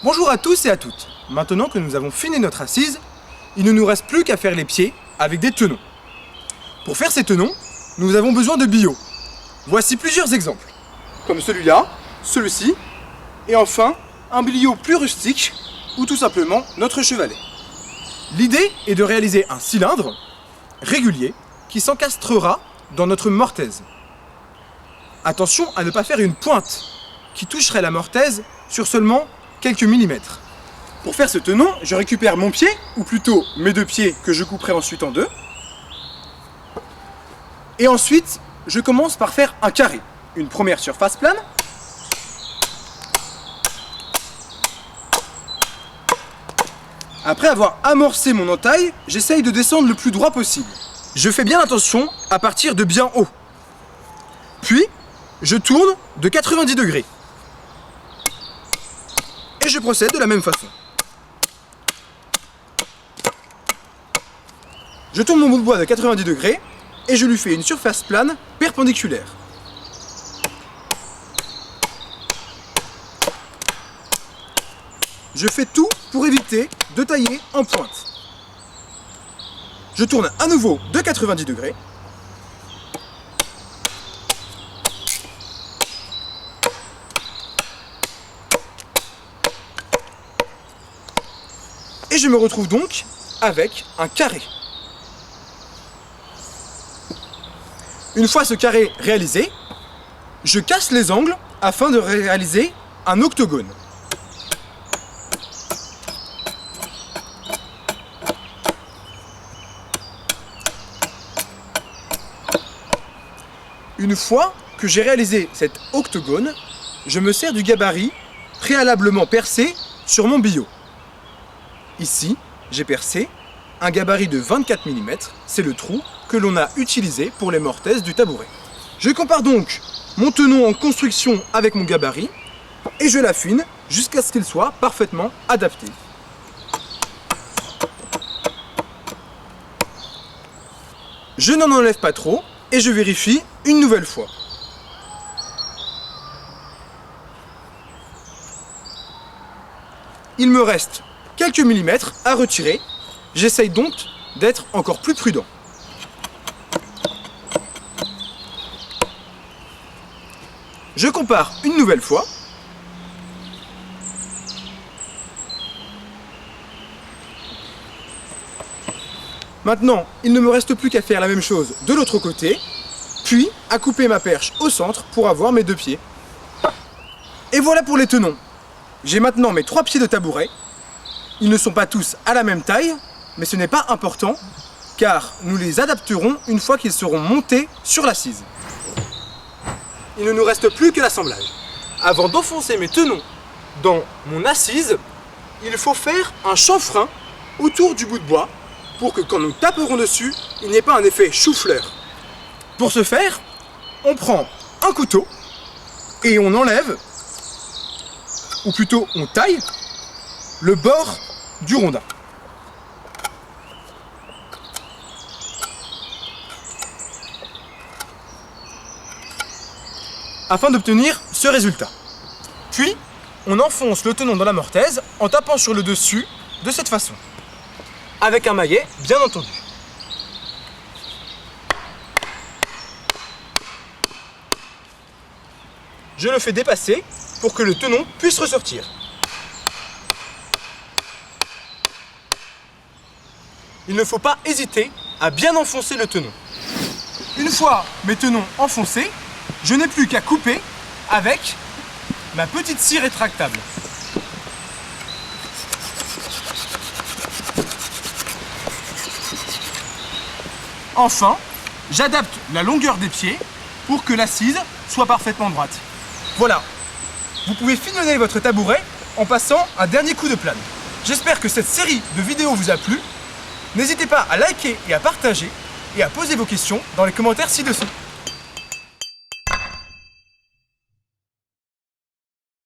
Bonjour à tous et à toutes. Maintenant que nous avons fini notre assise, il ne nous reste plus qu'à faire les pieds avec des tenons. Pour faire ces tenons, nous avons besoin de billots. Voici plusieurs exemples. Comme celui-là, celui-ci, et enfin un billot plus rustique, ou tout simplement notre chevalet. L'idée est de réaliser un cylindre régulier qui s'encastrera dans notre mortaise. Attention à ne pas faire une pointe qui toucherait la mortaise sur seulement quelques millimètres. Pour faire ce tenon, je récupère mon pied, ou plutôt mes deux pieds que je couperai ensuite en deux. Et ensuite, je commence par faire un carré. Une première surface plane. Après avoir amorcé mon entaille, j'essaye de descendre le plus droit possible. Je fais bien attention à partir de bien haut. Puis, je tourne de 90 degrés. Et je procède de la même façon. Je tourne mon bout de bois de 90 degrés et je lui fais une surface plane perpendiculaire. Je fais tout pour éviter de tailler en pointe. Je tourne à nouveau de 90 degrés. Et je me retrouve donc avec un carré. Une fois ce carré réalisé, je casse les angles afin de réaliser un octogone. Une fois que j'ai réalisé cet octogone, je me sers du gabarit préalablement percé sur mon billot. Ici, j'ai percé un gabarit de 24 mm, c'est le trou que l'on a utilisé pour les mortaises du tabouret. Je compare donc mon tenon en construction avec mon gabarit et je l'affine jusqu'à ce qu'il soit parfaitement adapté. Je n'en enlève pas trop et je vérifie une nouvelle fois. Il me reste quelques millimètres à retirer. J'essaye donc d'être encore plus prudent. Je compare une nouvelle fois. Maintenant, il ne me reste plus qu'à faire la même chose de l'autre côté, puis à couper ma perche au centre pour avoir mes deux pieds. Et voilà pour les tenons. J'ai maintenant mes 3 pieds de tabouret. Ils ne sont pas tous à la même taille, mais ce n'est pas important, car nous les adapterons une fois qu'ils seront montés sur l'assise. Il ne nous reste plus que l'assemblage. Avant d'enfoncer mes tenons dans mon assise, il faut faire un chanfrein autour du bout de bois pour que quand nous taperons dessus, il n'y ait pas un effet chou-fleur. Pour ce faire, on prend un couteau et on enlève, ou plutôt on taille, le bord du rondin. Afin d'obtenir ce résultat. Puis, on enfonce le tenon dans la mortaise en tapant sur le dessus de cette façon. Avec un maillet, bien entendu. Je le fais dépasser pour que le tenon puisse ressortir. Il ne faut pas hésiter à bien enfoncer le tenon. Une fois mes tenons enfoncés, je n'ai plus qu'à couper avec ma petite scie rétractable. Enfin, j'adapte la longueur des pieds pour que l'assise soit parfaitement droite. Voilà, vous pouvez filonner votre tabouret en passant un dernier coup de plane. J'espère que cette série de vidéos vous a plu. N'hésitez pas à liker et à partager et à poser vos questions dans les commentaires ci-dessous.